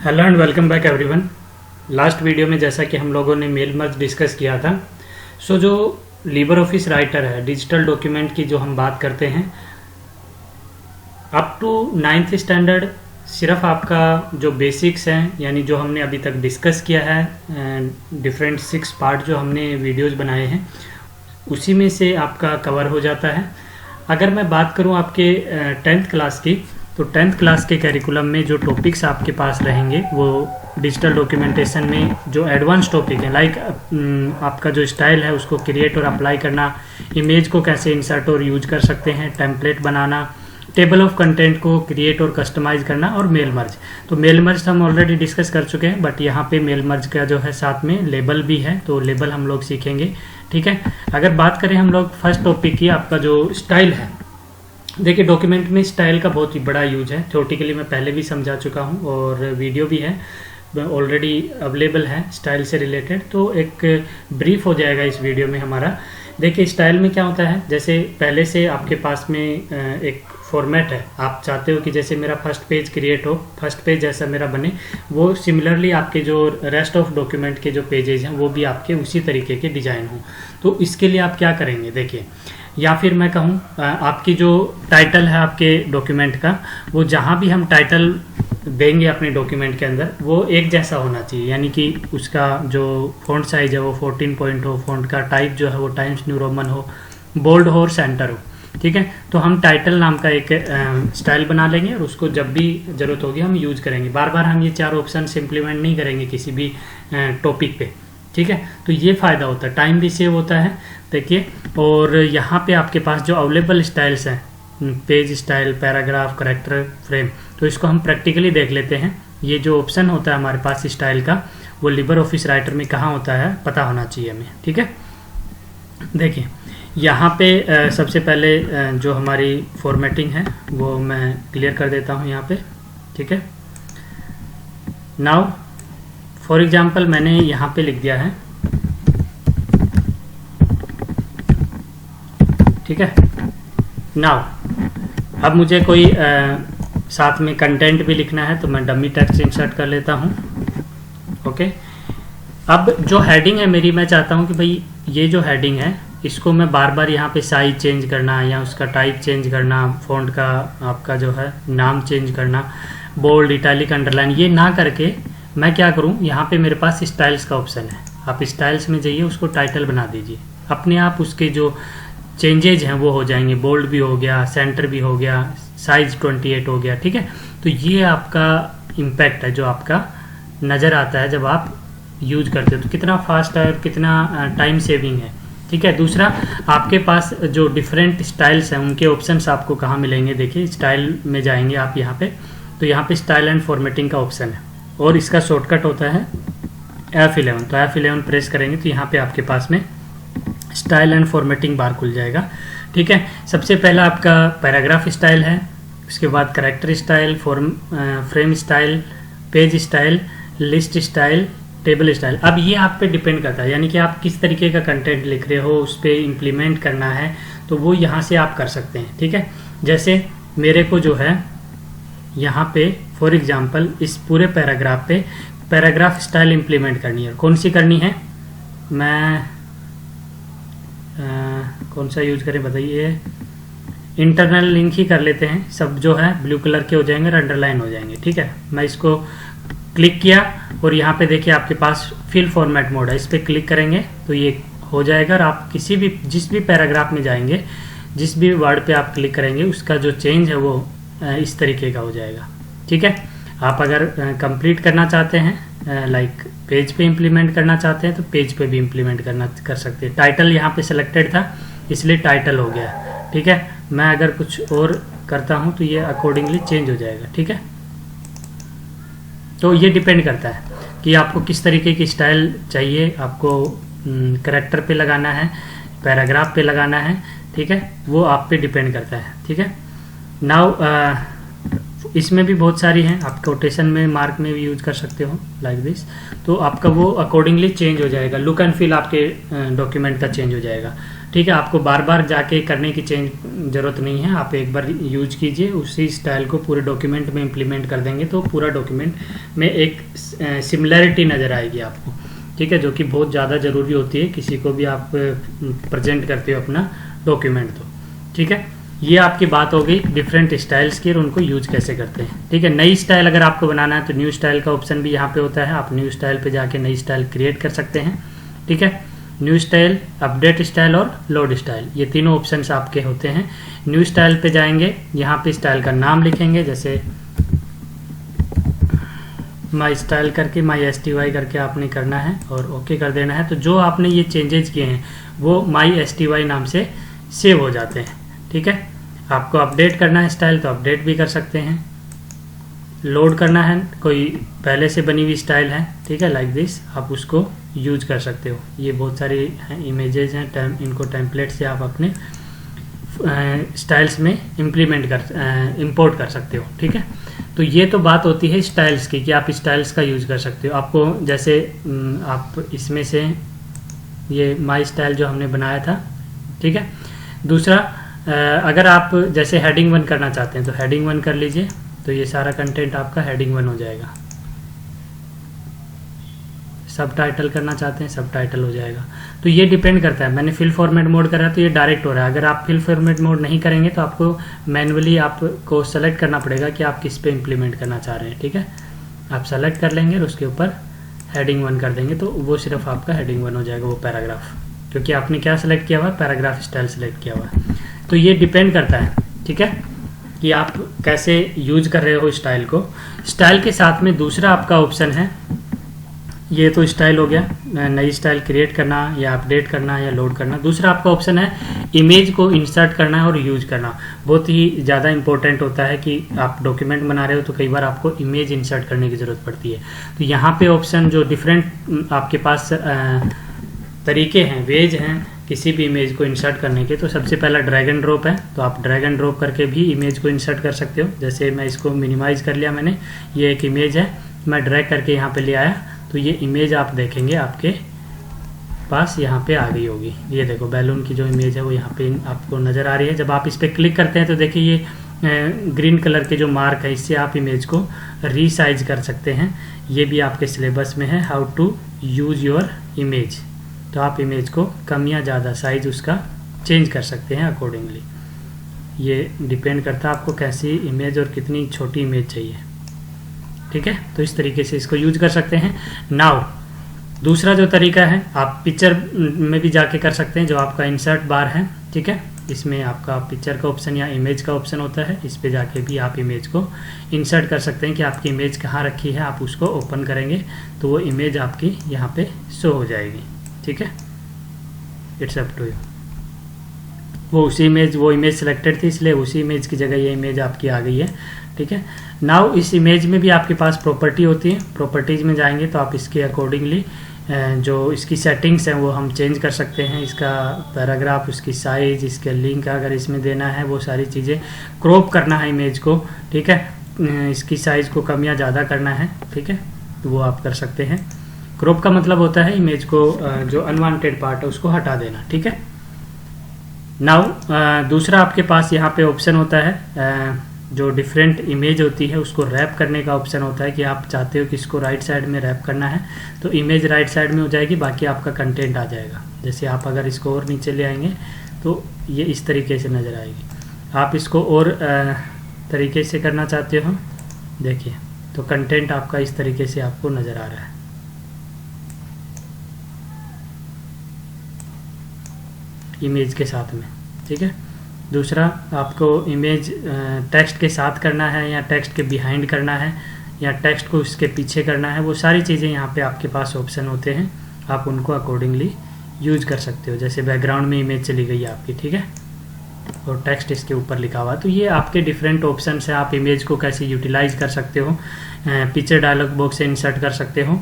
Hello and welcome back everyone. Last video में जैसा कि हम लोगों ने मेल मर्ज डिस्कस किया था, जो लिबर ऑफिस राइटर है, डिजिटल डॉक्यूमेंट की जो हम बात करते हैं, अप टू 9th स्टैंडर्ड सिर्फ आपका जो बेसिक्स हैं, यानी जो हमने अभी तक डिस्कस किया है, डिफरेंट 6 पार्ट जो हमने वीडियोस बनाए हैं, उसी में से आपका कवर हो जाता है। अगर मैं बात करूं आपके 10th क्लास की, तो 10th क्लास के करिकुलम में जो टॉपिक्स आपके पास रहेंगे वो डिजिटल डॉक्यूमेंटेशन में जो एडवांस टॉपिक है, लाइक आपका जो स्टाइल है उसको क्रिएट और अप्लाई करना, इमेज को कैसे इंसर्ट और यूज कर सकते हैं, template banana, table of content को क्रिएट और कस्टमाइज करना, और मेल मर्ज। तो मेल मर्ज हम ऑलरेडी डिस्कस कर चुके हैं, बट यहाँ पे मेल मर्ज का जो है साथ में लेबल भी है, तो लेबल हम लोग सीखेंगे। ठीक है, अगर बात करें हम लोग फर्स्ट टॉपिक की, आपका जो स्टाइल है, देखिए डॉक्यूमेंट में स्टाइल का बहुत ही बड़ा यूज है। थ्योरेटिकली मैं पहले भी समझा चुका हूँ और वीडियो भी है ऑलरेडी अवेलेबल है स्टाइल से रिलेटेड, तो एक ब्रीफ हो जाएगा इस वीडियो में हमारा। देखिए स्टाइल में क्या होता है, जैसे पहले से आपके पास में एक फॉर्मेट है, आप चाहते हो कि जैसे मेरा फर्स्ट पेज क्रिएट हो, फर्स्ट पेज जैसा मेरा बने, वो सिमिलरली आपके जो रेस्ट ऑफ डॉक्यूमेंट के जो पेजेस हैं वो भी आपके उसी तरीके के डिजाइन हो। तो इसके लिए आप क्या करेंगे, देखिए, या फिर मैं कहूँ आपकी जो टाइटल है आपके डॉक्यूमेंट का, वो जहाँ भी हम टाइटल देंगे अपने डॉक्यूमेंट के अंदर वो एक जैसा होना चाहिए, यानी कि उसका जो फॉन्ट साइज है वो 14 पॉइंट हो, फॉन्ट का टाइप जो है वो टाइम्स न्यू रोमन हो, बोल्ड हो और सेंटर हो। ठीक है, तो हम टाइटल नाम का एक स्टाइल बना लेंगे और उसको जब भी ज़रूरत होगी हम यूज करेंगे। बार बार हम ये 4 ऑप्शन इम्प्लीमेंट नहीं करेंगे किसी भी टॉपिक पे। ठीक है, तो ये फ़ायदा होता है, टाइम भी सेव होता है। देखिए, और यहाँ पे आपके पास जो अवेलेबल स्टाइल्स हैं, page style, paragraph, character, frame, तो इसको हम प्रैक्टिकली देख लेते हैं। ये जो ऑप्शन होता है हमारे पास स्टाइल का, वो लिबर ऑफिस राइटर में कहाँ होता है पता होना चाहिए हमें। ठीक है, देखिए यहाँ पे सबसे पहले जो हमारी फॉर्मेटिंग है वो मैं क्लियर कर देता हूँ यहाँ पे। ठीक है, नाउ फॉर एग्जाम्पल मैंने यहाँ पे लिख दिया है, ठीक है। नाउ अब मुझे कोई साथ में कंटेंट भी लिखना है, तो मैं डमी टेक्स्ट इंसर्ट कर लेता हूँ। ओके, अब जो हेडिंग है मेरी, मैं चाहता हूँ कि भाई ये जो हेडिंग है इसको मैं बार बार यहाँ पे साइज चेंज करना या उसका टाइप चेंज करना, फॉन्ट का आपका जो है नाम चेंज करना, बोल्ड, इटैलिक, अंडरलाइन, ये ना करके मैं क्या करूँ, यहाँ पे मेरे पास स्टाइल्स का ऑप्शन है। आप स्टाइल्स में जाइए, उसको टाइटल बना दीजिए, अपने आप उसके जो चेंजेज हैं वो हो जाएंगे, बोल्ड भी हो गया, सेंटर भी हो गया, साइज 28 हो गया। ठीक है, तो ये आपका इम्पैक्ट है जो आपका नज़र आता है जब आप यूज करते हो, तो कितना फास्ट है और कितना टाइम सेविंग है। ठीक है, दूसरा आपके पास जो डिफरेंट स्टाइल्स हैं उनके ऑप्शंस आपको कहाँ मिलेंगे, देखिए स्टाइल में जाएंगे आप यहाँ पे, तो यहाँ पे स्टाइल एंड फॉर्मेटिंग का ऑप्शन है और इसका शॉर्टकट होता है F11। तो F11 प्रेस करेंगे तो यहाँ पे आपके पास में स्टाइल एंड फॉर्मेटिंग बार खुल जाएगा। ठीक है, सबसे पहला आपका पैराग्राफ स्टाइल है, उसके बाद character style, frame style, page style, list style, table style. अब ये आप पे डिपेंड करता है, यानी कि आप किस तरीके का कंटेंट लिख रहे हो, उस पर इम्प्लीमेंट करना है तो वो यहाँ से आप कर सकते हैं। ठीक है, जैसे मेरे को जो है यहाँ पे फॉर एग्जांपल इस पूरे पैराग्राफ पे पैराग्राफ स्टाइल इम्प्लीमेंट करनी है। कौन सी करनी है, मैं कौन सा यूज करें बताइए, इंटरनल लिंक ही कर लेते हैं, सब जो है ब्लू कलर के हो जाएंगे और अंडरलाइन हो जाएंगे। ठीक है, मैं इसको क्लिक किया और यहाँ पे देखिए आपके पास फिल फॉर्मेट मोड है, इस पर क्लिक करेंगे तो ये हो जाएगा और आप किसी भी जिस भी पैराग्राफ में जाएंगे, जिस भी वर्ड पे आप क्लिक करेंगे उसका जो चेंज है वो इस तरीके का हो जाएगा। ठीक है, आप अगर कंप्लीट करना चाहते हैं, लाइक पेज पे इम्प्लीमेंट करना चाहते हैं तो पेज पे भी इम्प्लीमेंट कर सकते हैं। टाइटल यहाँ पे सिलेक्टेड था इसलिए टाइटल हो गया। ठीक है, मैं अगर कुछ और करता हूँ तो ये अकॉर्डिंगली चेंज हो जाएगा। ठीक है, तो ये डिपेंड करता है कि आपको किस तरीके की स्टाइल चाहिए, आपको करेक्टर पे लगाना है, पैराग्राफ पे लगाना है। ठीक है, वो आप पे डिपेंड करता है। ठीक है, नाउ इसमें भी बहुत सारी हैं, आप कोटेशन में, मार्क में भी यूज कर सकते हो लाइक दिस, तो आपका वो अकॉर्डिंगली चेंज हो जाएगा, लुक एंड फील आपके डॉक्यूमेंट का चेंज हो जाएगा। ठीक है, आपको बार बार जाके करने की ज़रूरत नहीं है, आप एक बार यूज कीजिए, उसी स्टाइल को पूरे डॉक्यूमेंट में इम्प्लीमेंट कर देंगे तो पूरा डॉक्यूमेंट में एक सिमिलैरिटी नज़र आएगी आपको। ठीक है, जो कि बहुत ज़्यादा ज़रूरी होती है किसी को भी आप प्रेजेंट करते हो अपना डॉक्यूमेंट तो। ठीक है, ये आपकी बात हो गई डिफरेंट स्टाइल्स की और उनको यूज कैसे करते हैं। ठीक है, नई स्टाइल अगर आपको बनाना है तो न्यू स्टाइल का ऑप्शन भी यहाँ पे होता है, आप न्यू स्टाइल पे जाके नई स्टाइल क्रिएट कर सकते हैं। ठीक है, न्यू स्टाइल, अपडेट स्टाइल और लोड स्टाइल, ये तीनों ऑप्शंस आपके होते हैं। न्यू स्टाइल पे जाएंगे, यहाँ पे स्टाइल का नाम लिखेंगे, जैसे माई स्टाइल करके माई STY करके आपने करना है और ओके कर देना है। तो जो आपने ये चेंजेज किए हैं वो माई STY नाम से सेव हो जाते हैं। ठीक है, आपको अपडेट करना है स्टाइल तो अपडेट भी कर सकते हैं, लोड करना है कोई पहले से बनी हुई स्टाइल है, ठीक है, लाइक दिस, आप उसको यूज कर सकते हो। ये बहुत सारी इमेजेस हैं, इनको टेम्पलेट से आप अपने स्टाइल्स में इंपोर्ट कर सकते हो। ठीक है, तो ये तो बात होती है स्टाइल्स की कि आप स्टाइल्स का यूज कर सकते हो। आपको जैसे आप इसमें से ये माई स्टाइल जो हमने बनाया था, ठीक है। दूसरा, अगर आप जैसे हेडिंग 1 करना चाहते हैं तो हेडिंग 1 कर लीजिए, तो ये सारा कंटेंट आपका हेडिंग 1 हो जाएगा। सब टाइटल करना चाहते हैं सब टाइटल हो जाएगा। तो ये डिपेंड करता है, मैंने फिल फॉर्मेट मोड करा तो ये डायरेक्ट हो रहा है। अगर आप फिल फॉर्मेट मोड नहीं करेंगे तो आपको मैन्युअली आपको सेलेक्ट करना पड़ेगा कि आप किस पे इम्प्लीमेंट करना चाह रहे हैं। ठीक है, आप सेलेक्ट कर लेंगे और उसके ऊपर हेडिंग 1 कर देंगे तो वो सिर्फ आपका हेडिंग 1 हो जाएगा, वो पैराग्राफ, क्योंकि आपने क्या सेलेक्ट किया हुआ है, पैराग्राफ स्टाइल सेलेक्ट किया हुआ है। तो ये डिपेंड करता है, ठीक है, कि आप कैसे यूज कर रहे हो स्टाइल को। स्टाइल के साथ में दूसरा आपका ऑप्शन है, ये तो स्टाइल हो गया, नई स्टाइल क्रिएट करना या अपडेट करना या लोड करना। दूसरा आपका ऑप्शन है इमेज को इंसर्ट करना है और यूज करना। बहुत ही ज़्यादा इंपॉर्टेंट होता है कि आप डॉक्यूमेंट बना रहे हो तो कई बार आपको इमेज इंसर्ट करने की ज़रूरत पड़ती है। तो यहाँ पे ऑप्शन जो डिफरेंट आपके पास तरीके हैं, वेज हैं किसी भी इमेज को इंसर्ट करने के। तो सबसे पहला ड्रैग एंड ड्रॉप है, तो आप ड्रैग एंड ड्रॉप करके भी इमेज को इंसर्ट कर सकते हो। जैसे मैं इसको मिनिमाइज कर लिया मैंने, ये एक इमेज है, मैं ड्रैग करके यहाँ पे ले आया तो ये इमेज आप देखेंगे आपके पास यहाँ पे आ गई होगी। ये देखो बैलून की जो इमेज है वो यहाँ पे आपको नज़र आ रही है। जब आप इस पर क्लिक करते हैं तो देखिए ये ग्रीन कलर के जो मार्क है, इससे आप इमेज को रीसाइज कर सकते हैं। ये भी आपके सिलेबस में है, how to use your image. तो आप इमेज को कम या ज़्यादा साइज उसका चेंज कर सकते हैं अकॉर्डिंगली। ये डिपेंड करता है आपको कैसी इमेज और कितनी छोटी इमेज चाहिए। ठीक है, तो इस तरीके से इसको यूज कर सकते हैं। नाउ दूसरा जो तरीका है, आप पिक्चर में भी जाके कर सकते हैं, जो आपका इंसर्ट बार है। ठीक है, इसमें आपका पिक्चर का ऑप्शन या इमेज का ऑप्शन होता है, इस पे जाके भी आप इमेज को इंसर्ट कर सकते हैं कि आपकी इमेज कहाँ रखी है। आप उसको ओपन करेंगे तो वो इमेज आपकी यहाँ पे शो हो जाएगी। ठीक है, इट्स अप टू यू। वो इमेज सेलेक्टेड थी इसलिए उसी इमेज की जगह ये इमेज आपकी आ गई है। ठीक है, नाउ इस इमेज में भी आपके पास प्रॉपर्टी होती है। प्रॉपर्टीज में जाएंगे तो आप इसके अकॉर्डिंगली जो इसकी सेटिंग्स हैं वो हम चेंज कर सकते हैं। इसका पैराग्राफ, उसकी साइज, इसके लिंक अगर इसमें देना है, वो सारी चीज़ें, क्रॉप करना है इमेज को। ठीक है, इसकी साइज को कम या ज़्यादा करना है। ठीक है, तो वो आप कर सकते हैं। क्रॉप का मतलब होता है इमेज को जो अनवांटेड पार्ट है उसको हटा देना। ठीक है, नाउ दूसरा आपके पास यहाँ पे ऑप्शन होता है, जो डिफरेंट इमेज होती है उसको रैप करने का ऑप्शन होता है कि आप चाहते हो कि इसको राइट साइड में रैप करना है तो इमेज राइट साइड में हो जाएगी, बाकी आपका कंटेंट आ जाएगा। जैसे आप अगर इसको और नीचे ले आएंगे तो ये इस तरीके से नज़र आएगी। आप इसको और तरीके से करना चाहते हो, देखिए, तो कंटेंट आपका इस तरीके से आपको नज़र आ रहा है इमेज के साथ में। ठीक है, दूसरा आपको इमेज टेक्स्ट के साथ करना है या टेक्स्ट के बिहाइंड करना है या टेक्स्ट को उसके पीछे करना है, वो सारी चीज़ें यहाँ पे आपके पास ऑप्शन होते हैं। आप उनको अकॉर्डिंगली यूज कर सकते हो। जैसे बैकग्राउंड में इमेज चली गई आपकी, ठीक है, और टेक्स्ट इसके ऊपर लिखा हुआ, तो ये आपके डिफरेंट ऑप्शन है। आप इमेज को कैसे यूटिलाइज कर सकते हो, पिक्चर डायलॉग बॉक्स से इंसर्ट कर सकते हो।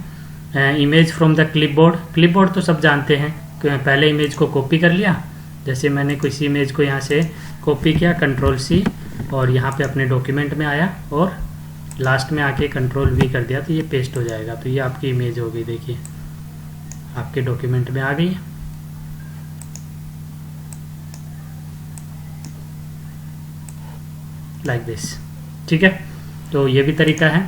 इमेज फ्रॉम द क्लिपबोर्ड तो सब जानते हैं, पहले इमेज को कॉपी कर लिया, जैसे मैंने किसी इमेज को यहाँ से कॉपी किया, Ctrl+C, और यहाँ पे अपने डॉक्यूमेंट में आया और लास्ट में आके Ctrl+V कर दिया तो ये पेस्ट हो जाएगा। तो ये आपकी इमेज हो गई, देखिए आपके डॉक्यूमेंट में आ गई। Like this. ठीक है, तो ये भी तरीका है,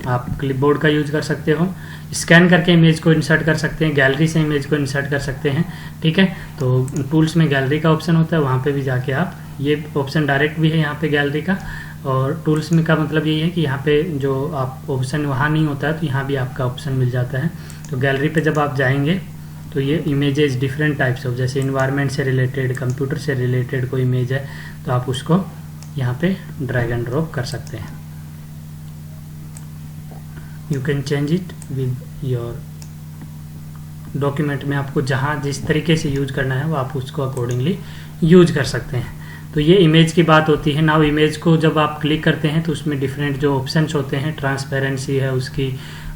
आप क्लिपबोर्ड का यूज कर सकते हो, स्कैन करके इमेज को इंसर्ट कर सकते हैं, गैलरी से इमेज को इंसर्ट कर सकते हैं। ठीक है, तो टूल्स में गैलरी का ऑप्शन होता है, वहाँ पे भी जाके आप, ये ऑप्शन डायरेक्ट भी है यहाँ पे गैलरी का, और टूल्स में का मतलब यही है कि यहाँ पे जो आप ऑप्शन वहाँ नहीं होता है तो यहाँ भी आपका ऑप्शन मिल जाता है। तो गैलरी पे जब आप जाएंगे तो ये इमेजेस डिफरेंट टाइप्स ऑफ, जैसे इन्वायरमेंट से रिलेटेड, कंप्यूटर से रिलेटेड कोई इमेज है तो आप उसको यहाँ पे ड्रैग एंड ड्रॉप कर सकते हैं। You can change it with your document में, आपको जहाँ जिस तरीके से यूज करना है वो आप उसको अकॉर्डिंगली यूज कर सकते हैं। तो ये इमेज की बात होती है। नाउ इमेज को जब आप क्लिक करते हैं तो उसमें डिफरेंट जो ऑप्शंस होते हैं, ट्रांसपेरेंसी है उसकी,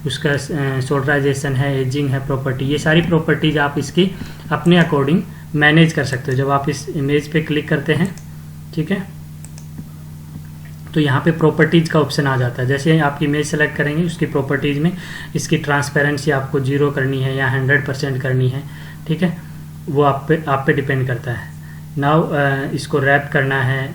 उसका सोल्डराइजेशन है, एजिंग है, प्रॉपर्टी, ये सारी प्रॉपर्टीज आप इसकी अपने अकॉर्डिंग मैनेज कर सकते हो जब आप इस इमेज पे क्लिक करते हैं। ठीक है, तो यहाँ पे प्रॉपर्टीज का ऑप्शन आ जाता है। जैसे आप इमेज सेलेक्ट करेंगे उसकी प्रॉपर्टीज में इसकी ट्रांसपेरेंसी आपको 0 करनी है या 100% करनी है। ठीक है, वो आप पे डिपेंड करता है। नाउ इसको रैप करना है,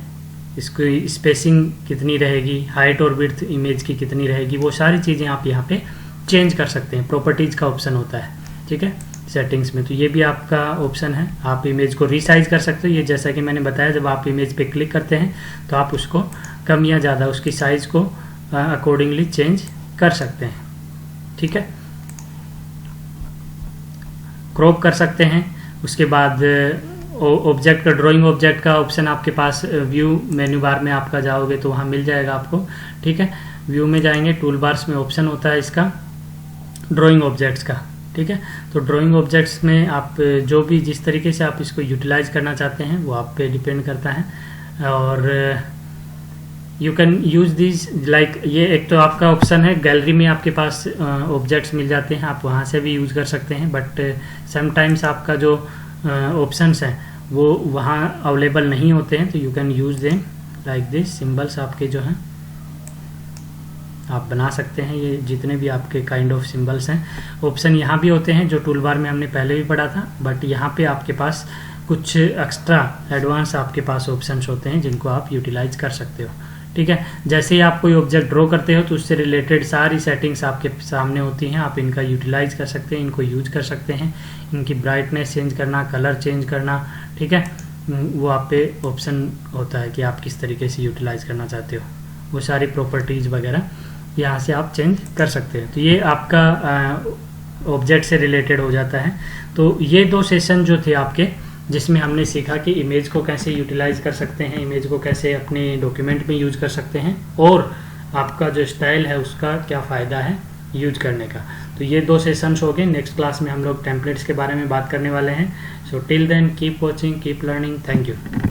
इसकी स्पेसिंग कितनी रहेगी, हाइट और विड्थ इमेज की कितनी रहेगी, वो सारी चीज़ें आप यहाँ पे चेंज कर सकते हैं। प्रॉपर्टीज का ऑप्शन होता है। ठीक है, सेटिंग्स में, तो ये भी आपका ऑप्शन है। आप इमेज को रीसाइज कर सकते हो। ये जैसा कि मैंने बताया, जब आप इमेज पे क्लिक करते हैं तो आप उसको कम या ज़्यादा उसकी साइज को अकॉर्डिंगली चेंज कर सकते हैं। ठीक है, क्रॉप कर सकते हैं। उसके बाद ऑब्जेक्ट का, ड्राइंग ऑब्जेक्ट का ऑप्शन आपके पास व्यू मेन्यू बार में आपका जाओगे तो वहाँ मिल जाएगा आपको। ठीक है, व्यू में जाएंगे, टूल बार्स में ऑप्शन होता है इसका ड्राइंग ऑब्जेक्ट्स का। ठीक है, तो ड्राइंग ऑब्जेक्ट्स में आप जो भी जिस तरीके से आप इसको यूटिलाइज करना चाहते हैं वो आप पे डिपेंड करता है। और you can use this like, ये एक तो आपका ऑप्शन है, गैलरी में आपके पास ऑब्जेक्ट्स मिल जाते हैं, आप वहाँ से भी यूज कर सकते हैं। बट समटाइम्स आपका जो ऑप्शंस हैं वो वहाँ अवेलेबल नहीं होते हैं, तो you can use them like this. Symbols आपके जो हैं आप बना सकते हैं, ये जितने भी आपके काइंड ऑफ सिंबल्स हैं। ऑप्शन यहाँ भी होते हैं जो टूल बार में हमने पहले भी पढ़ा था, बट यहाँ पे आपके पास कुछ एक्स्ट्रा एडवांस आपके पास ऑप्शंस होते हैं जिनको आप यूटिलाइज कर सकते हो। ठीक है, जैसे ही आप कोई ऑब्जेक्ट ड्रॉ करते हो तो उससे रिलेटेड सारी सेटिंग्स आपके सामने होती हैं, आप इनका यूटिलाइज कर सकते हैं, इनको यूज कर सकते हैं। इनकी ब्राइटनेस चेंज करना, कलर चेंज करना, ठीक है, वो आप पे ऑप्शन होता है कि आप किस तरीके से यूटिलाइज करना चाहते हो। वो सारी प्रॉपर्टीज़ वगैरह यहाँ से आप चेंज कर सकते हैं। तो ये आपका ऑब्जेक्ट से रिलेटेड हो जाता है। तो ये 2 सेशन जो थे आपके, जिसमें हमने सीखा कि इमेज को कैसे यूटिलाइज कर सकते हैं, इमेज को कैसे अपने डॉक्यूमेंट में यूज कर सकते हैं, और आपका जो स्टाइल है उसका क्या फ़ायदा है यूज करने का। तो ये 2 सेशंस हो गए। नेक्स्ट क्लास में हम लोग टेम्पलेट्स के बारे में बात करने वाले हैं। So till then keep watching, keep learning, thank you.